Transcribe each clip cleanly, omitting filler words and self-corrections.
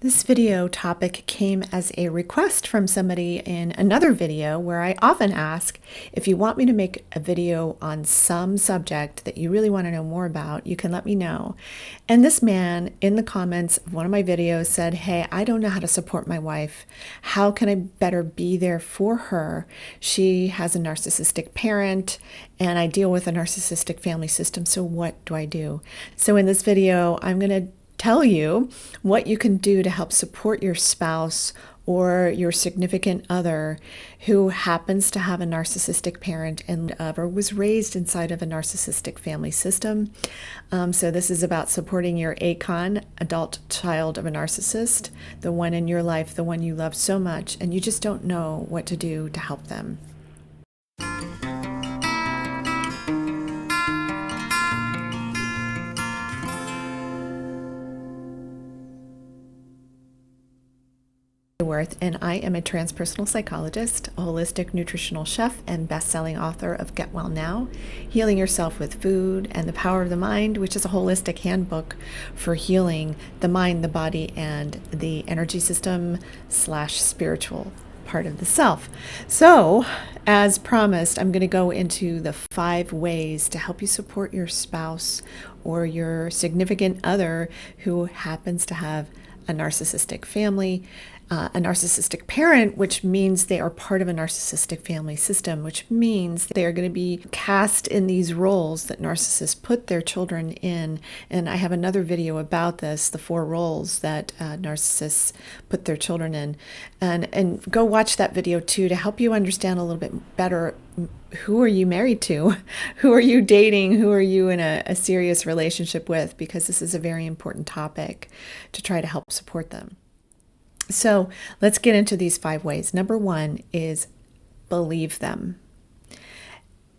This video topic came as a request from somebody in another video where I often ask, if you want me to make a video on some subject that you really want to know more about, you can let me know. And this man in the comments of one of my videos said, hey, I don't know how to support my wife. How can I better be there for her? She has a narcissistic parent and I deal with a narcissistic family system. So what do I do? So in this video, I'm going to tell you what you can do to help support your spouse or your significant other who happens to have a narcissistic parent and or was raised inside of a narcissistic family system. So this is about supporting your ACON, adult child of a narcissist, the one in your life, the one you love so much, and you just don't know what to do to help them. Haworth, and I am a transpersonal psychologist, a holistic nutritional chef, and best-selling author of Get Well Now, Healing Yourself with Food and the Power of the Mind, which is a holistic handbook for healing the mind, the body, and the energy system / spiritual part of the self. So, as promised, I'm going to go into the 5 ways to help you support your spouse or your significant other who happens to have a narcissistic family, a narcissistic parent, which means they are part of a narcissistic family system, which means they are going to be cast in these roles that narcissists put their children in. And I have another video about this, the 4 roles that narcissists put their children in. And go watch that video too to help you understand a little bit better. Who are you married to? Who are you dating? Who are you in a serious relationship with? Because this is a very important topic to try to help support them. So let's get into these 5 ways. Number 1 is believe them.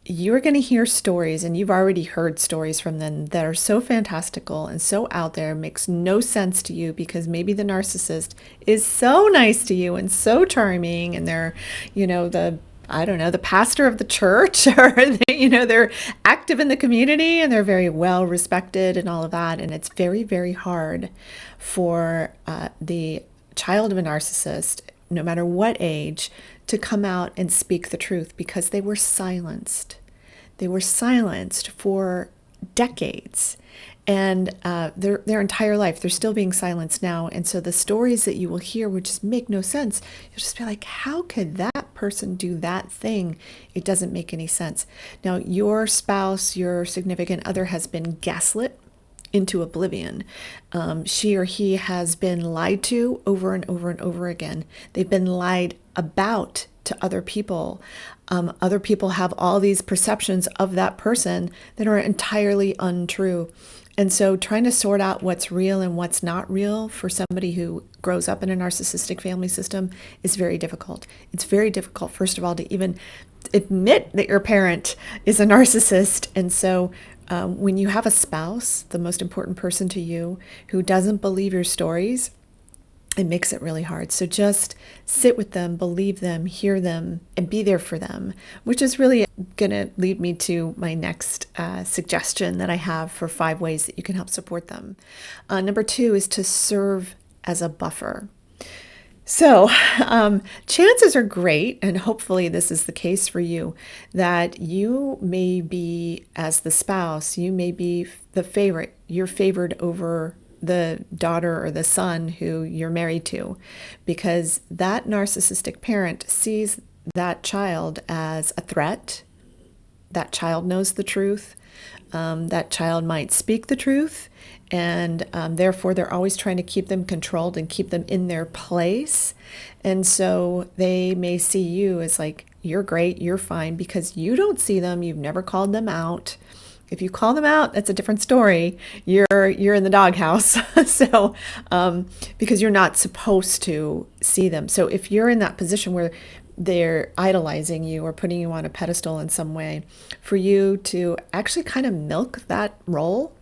You're going to hear stories, and you've already heard stories from them that are so fantastical and so out there, makes no sense to you because maybe the narcissist is so nice to you and so charming, and they're, the pastor of the church, or they're active in the community and they're very well respected and all of that. And it's very, very hard for the child of a narcissist, no matter what age, to come out and speak the truth because they were silenced. They were silenced for decades, and their entire life. They're still being silenced now. And so the stories that you will hear would just make no sense. You'll just be like, how could that person do that thing? It doesn't make any sense. Now, your spouse, your significant other has been gaslit into oblivion. She or he has been lied to over and over and over again. They've been lied about to other people. Other people have all these perceptions of that person that are entirely untrue. And so trying to sort out what's real and what's not real for somebody who grows up in a narcissistic family system is very difficult. It's very difficult, first of all, to even admit that your parent is a narcissist. And so when you have a spouse, the most important person to you, who doesn't believe your stories, it makes it really hard. So just sit with them, believe them, hear them, and be there for them, which is really going to lead me to my next suggestion that I have for 5 ways that you can help support them. Number 2 is to serve as a buffer. So chances are great, and hopefully this is the case for you, that you may be, as the spouse, you may be the favorite. You're favored over the daughter or the son who you're married to, because that narcissistic parent sees that child as a threat. That child knows the truth. That child might speak the truth, and therefore they're always trying to keep them controlled and keep them in their place. And so they may see you as like, you're great, you're fine, because you don't see them, you've never called them out. If you call them out, that's a different story. You're in the doghouse. So because you're not supposed to see them. So if you're in that position where they're idolizing you or putting you on a pedestal in some way, for you to actually kind of milk that role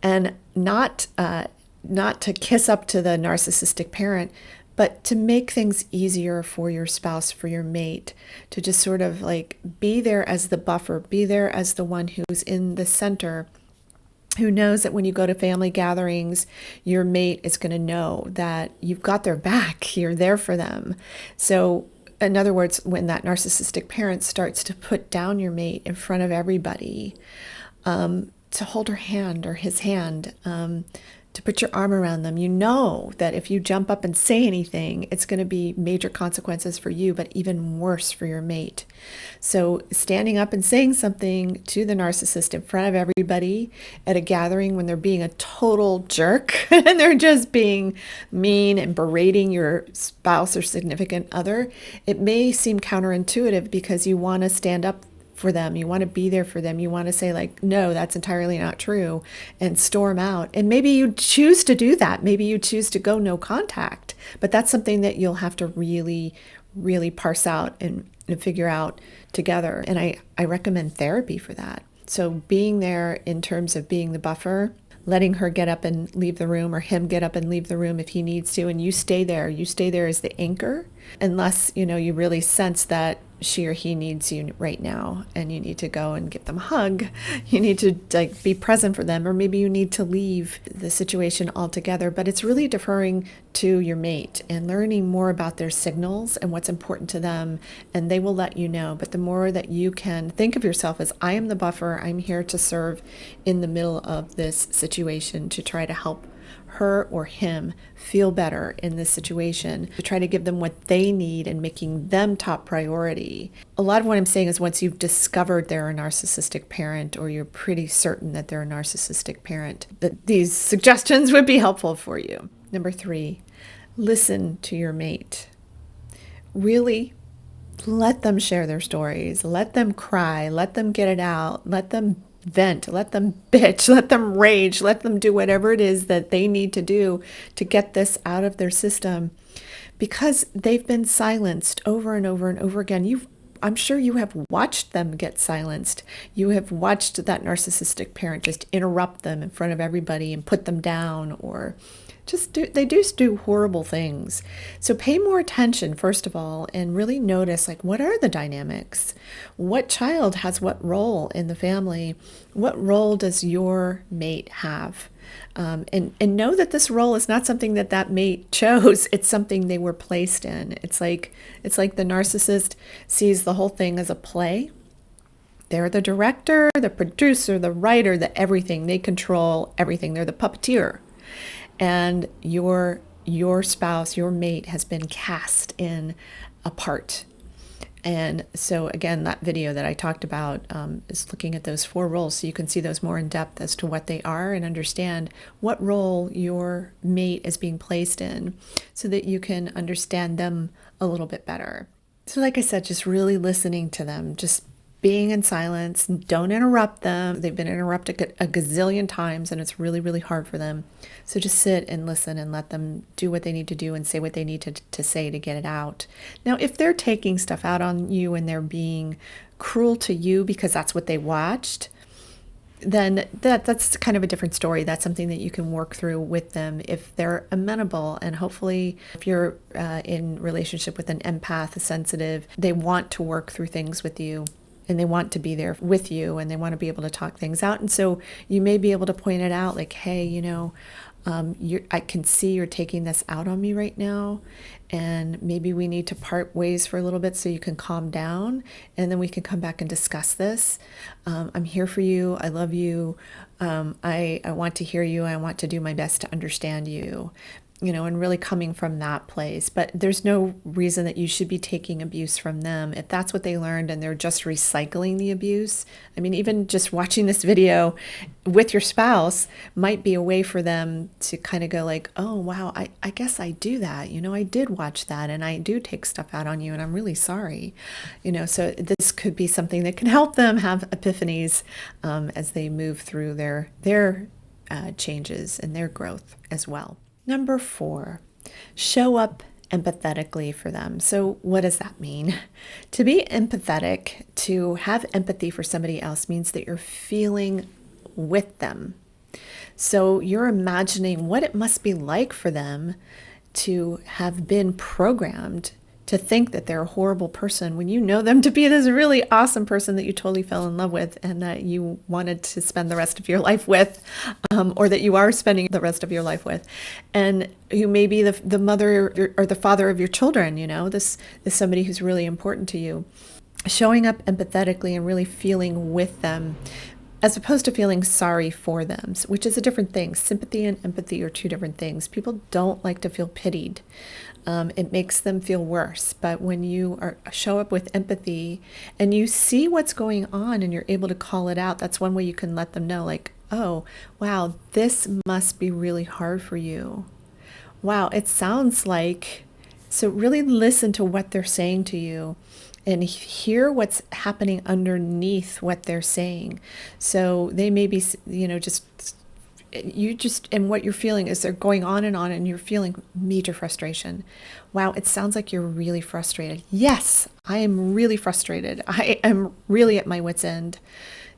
and not to kiss up to the narcissistic parent, but to make things easier for your spouse, for your mate, to just sort of like be there as the buffer, be there as the one who's in the center who knows that when you go to family gatherings, your mate is going to know that you've got their back, you're there for them. So, in other words, when that narcissistic parent starts to put down your mate in front of everybody, to hold her hand or his hand, to put your arm around them, you know that if you jump up and say anything, it's going to be major consequences for you, but even worse for your mate. So standing up and saying something to the narcissist in front of everybody at a gathering when they're being a total jerk and they're just being mean and berating your spouse or significant other, it may seem counterintuitive because you want to stand up for them. You want to be there for them. You want to say like, no, that's entirely not true, and storm out. And maybe you choose to do that. Maybe you choose to go no contact, but that's something that you'll have to really, really parse out and figure out together. And I recommend therapy for that. So being there in terms of being the buffer, letting her get up and leave the room or him get up and leave the room if he needs to. And you stay there. You stay there as the anchor unless, you really sense that she or he needs you right now and you need to go and give them a hug. You need to be present for them, or maybe you need to leave the situation altogether. But it's really deferring to your mate and learning more about their signals and what's important to them, and they will let you know. But the more that you can think of yourself as, I am the buffer, I'm here to serve in the middle of this situation to try to help her or him feel better in this situation, to try to give them what they need and making them top priority. A lot of what I'm saying is once you've discovered they're a narcissistic parent, or you're pretty certain that they're a narcissistic parent, that these suggestions would be helpful for you. Number 3, listen to your mate. Really let them share their stories. Let them cry. Let them get it out. Let them vent, let them bitch, let them rage, let them do whatever it is that they need to do to get this out of their system, because they've been silenced over and over and over again. I'm sure you have watched them get silenced. You have watched that narcissistic parent just interrupt them in front of everybody and put them down, or they do horrible things. So pay more attention, first of all, and really notice, what are the dynamics? What child has what role in the family? What role does your mate have? And know that this role is not something that mate chose. It's something they were placed in. It's like the narcissist sees the whole thing as a play. They're the director, the producer, the writer, the everything. They control everything. They're the puppeteer. And your spouse, your mate, has been cast in a part. And so again, that video that I talked about is looking at those 4 roles, so you can see those more in depth as to what they are and understand what role your mate is being placed in, so that you can understand them a little bit better. So like I said, just really listening to them, just being in silence, don't interrupt them. They've been interrupted a gazillion times and it's really, really hard for them. So just sit and listen and let them do what they need to do and say what they need to say to get it out. Now, if they're taking stuff out on you and they're being cruel to you because that's what they watched, then that's kind of a different story. That's something that you can work through with them if they're amenable. And hopefully, if you're in relationship with an empath, a sensitive, they want to work through things with you. And they want to be there with you, and they want to be able to talk things out. And so you may be able to point it out, like, hey, I can see you're taking this out on me right now, and maybe we need to part ways for a little bit so you can calm down, and then we can come back and discuss this. I'm here for you. I love you. I want to hear you. I want to do my best to understand you. And really coming from that place. But there's no reason that you should be taking abuse from them. If that's what they learned and they're just recycling the abuse, even just watching this video with your spouse might be a way for them to kind of go like, oh, wow, I guess I do that. I did watch that and I do take stuff out on you and I'm really sorry. So this could be something that can help them have epiphanies as they move through their changes and their growth as well. Number 4, show up empathetically for them. So what does that mean? To be empathetic, to have empathy for somebody else, means that you're feeling with them. So you're imagining what it must be like for them to have been programmed to think that they're a horrible person when you know them to be this really awesome person that you totally fell in love with and that you wanted to spend the rest of your life with, or that you are spending the rest of your life with, and who may be the mother or the father of your children. This is somebody who's really important to you. Showing up empathetically and really feeling with them, as opposed to feeling sorry for them, which is a different thing. Sympathy and empathy are two different things. People don't like to feel pitied. It makes them feel worse. But when you show up with empathy and you see what's going on and you're able to call it out, that's one way you can let them know, like, oh, wow, this must be really hard for you. Wow, it sounds like... So really listen to what they're saying to you and hear what's happening underneath what they're saying. So they may be, and what you're feeling is they're going on and you're feeling major frustration. Wow, it sounds like you're really frustrated. Yes, I am really frustrated. I am really at my wit's end.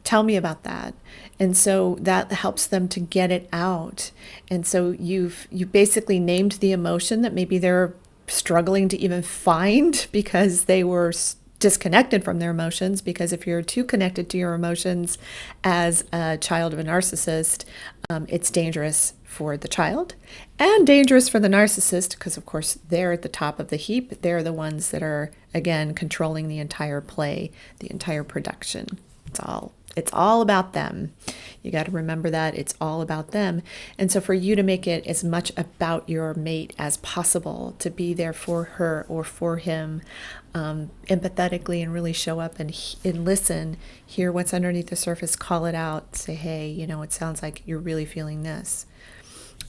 Tell me about that. And so that helps them to get it out. And so you basically named the emotion that maybe they're struggling to even find because they were disconnected from their emotions. Because if you're too connected to your emotions as a child of a narcissist, it's dangerous for the child and dangerous for the narcissist, because of course they're at the top of the heap. They're the ones that are, again, controlling the entire play, the entire production. It's all about them. You got to remember that it's all about them. And so for you to make it as much about your mate as possible, to be there for her or for him, empathetically, and really show up and listen, hear what's underneath the surface, call it out, say, hey, it sounds like you're really feeling this.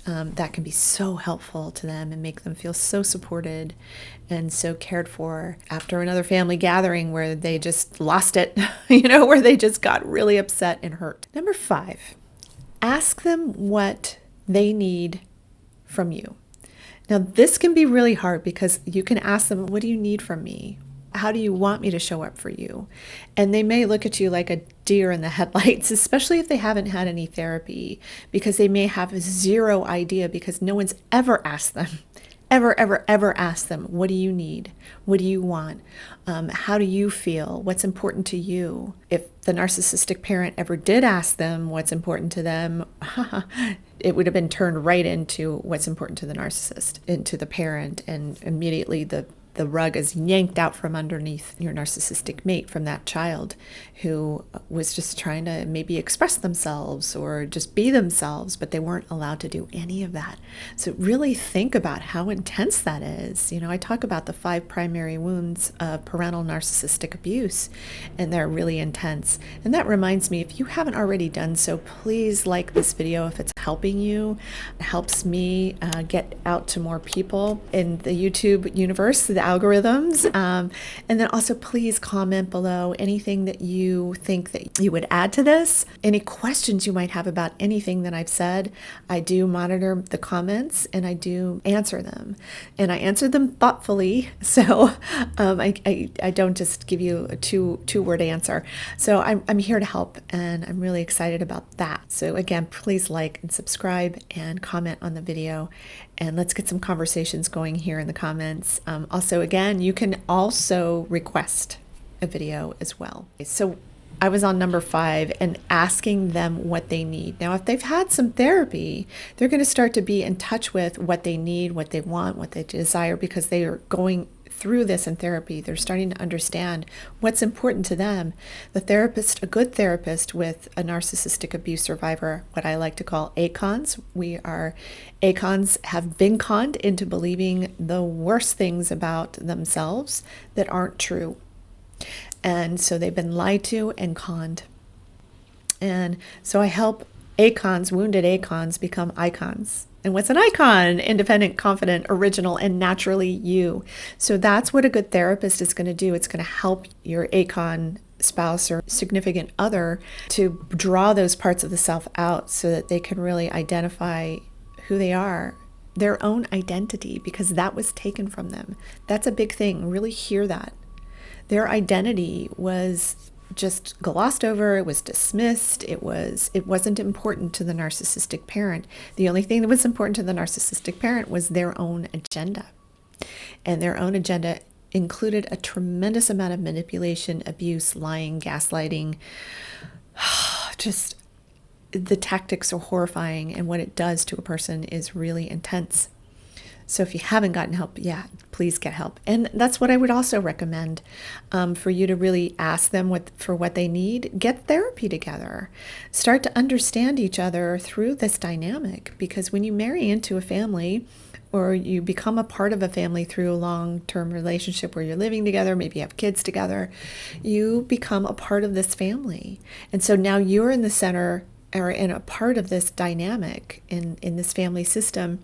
That can be so helpful to them and make them feel so supported and so cared for after another family gathering where they just lost it, where they just got really upset and hurt. Number 5, ask them what they need from you. Now, this can be really hard because you can ask them, what do you need from me? How do you want me to show up for you? And they may look at you like a deer in the headlights, especially if they haven't had any therapy, because they may have zero idea, because no one's ever asked them, ever asked them, what do you need? What do you want? How do you feel? What's important to you? If the narcissistic parent ever did ask them what's important to them, it would have been turned right into what's important to the narcissist, into the parent, and immediately the rug is yanked out from underneath your narcissistic mate, from that child who was just trying to maybe express themselves or just be themselves, but they weren't allowed to do any of that. So really think about how intense that is. I talk about the 5 primary wounds of parental narcissistic abuse, and they're really intense. And that reminds me, if you haven't already done so, please like this video if it's helping you. It helps me get out to more people in the YouTube universe, the algorithms. And then also please comment below anything that you think that you would add to this. Any questions you might have about anything that I've said. I do monitor the comments and I do answer them. And I answer them thoughtfully. So I don't just give you a two-word answer. So I'm here to help, and I'm really excited about that. So again, please like and subscribe and comment on the video. And let's get some conversations going here in the comments. Also, again, you can also request a video as well. So I was on number 5 and asking them what they need. Now, if they've had some therapy, they're going to start to be in touch with what they need, what they want, what they desire, because they are going through this in therapy. They're starting to understand what's important to them. The therapist, a good therapist with a narcissistic abuse survivor, what I like to call ACONs. ACONs have been conned into believing the worst things about themselves that aren't true. And so they've been lied to and conned. And so I help ACONs, wounded ACONs, become icons. And what's an icon? Independent, confident, original, and naturally you. So that's what a good therapist is going to do. It's going to help your ACON spouse or significant other to draw those parts of the self out so that they can really identify who they are, their own identity, because that was taken from them. That's a big thing. Really hear that. Their identity was just glossed over. It was dismissed. It wasn't important to the narcissistic parent. The only thing that was important to the narcissistic parent was their own agenda. And their own agenda included a tremendous amount of manipulation, abuse, lying, gaslighting. Just the tactics are horrifying, and what it does to a person is really intense. So if you haven't gotten help, please get help. And that's what I would also recommend, for you to really ask them for what they need. Get therapy together. Start to understand each other through this dynamic, because when you marry into a family, or you become a part of a family through a long-term relationship where you're living together, maybe you have kids together, you become a part of this family. And so now you're in the center, or in a part of this dynamic in this family system.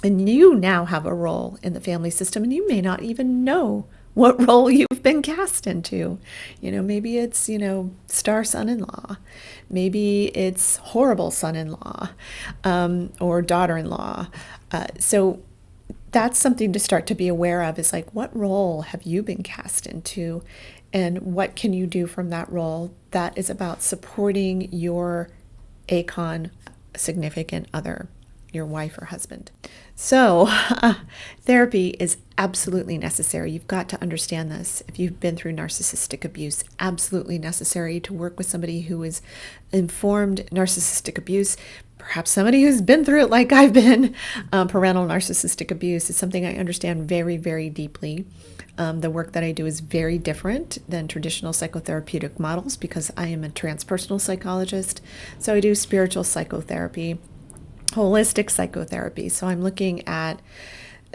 And you now have a role in the family system, and you may not even know what role you've been cast into. Maybe it's, star son-in-law. Maybe it's horrible son-in-law, or daughter-in-law. So that's something to start to be aware of, is like, what role have you been cast into, and what can you do from that role that is about supporting your ACON significant other, your wife or husband. So therapy is absolutely necessary. You've got to understand this. If you've been through narcissistic abuse, absolutely necessary to work with somebody who is informed narcissistic abuse, perhaps somebody who's been through it like I've been. Parental narcissistic abuse is something I understand very, very deeply. The work that I do is very different than traditional psychotherapeutic models, because I am a transpersonal psychologist. So I do spiritual psychotherapy, holistic psychotherapy. So I'm looking at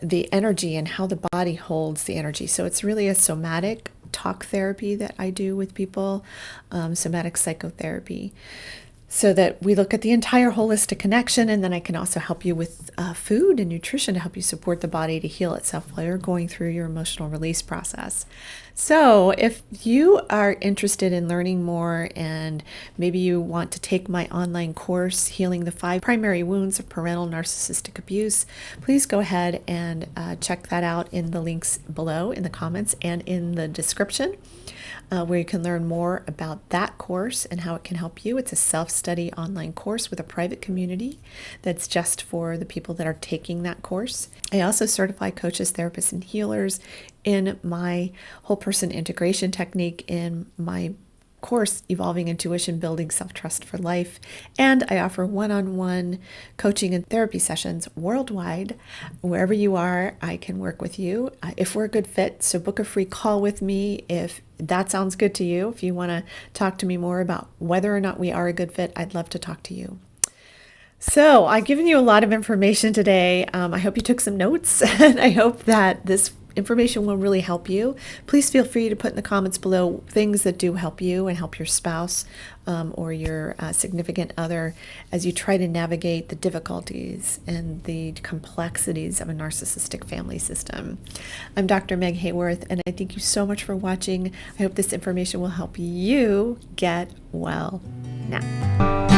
the energy and how the body holds the energy. So it's really a somatic talk therapy that I do with people, somatic psychotherapy, so that we look at the entire holistic connection. And then I can also help you with food and nutrition to help you support the body to heal itself while you're going through your emotional release process. So if you are interested in learning more, and maybe you want to take my online course, Healing the 5 Primary Wounds of Parental Narcissistic Abuse, please go ahead and check that out in the links below in the comments and in the description, where you can learn more about that course and how it can help you. It's a self-study online course with a private community that's just for the people that are taking that course. I also certify coaches, therapists, and healers in my whole person integration technique in my course, Evolving Intuition, Building Self-Trust for Life. And I offer one-on-one coaching and therapy sessions worldwide. Wherever you are, I can work with you if we're a good fit. So book a free call with me if that sounds good to you. If you want to talk to me more about whether or not we are a good fit, I'd love to talk to you. So I've given you a lot of information today. I hope you took some notes, and I hope that this information will really help you. Please feel free to put in the comments below things that do help you and help your spouse or your significant other as you try to navigate the difficulties and the complexities of a narcissistic family system. I'm Dr. Meg Haworth, and I thank you so much for watching. I hope this information will help you get well now.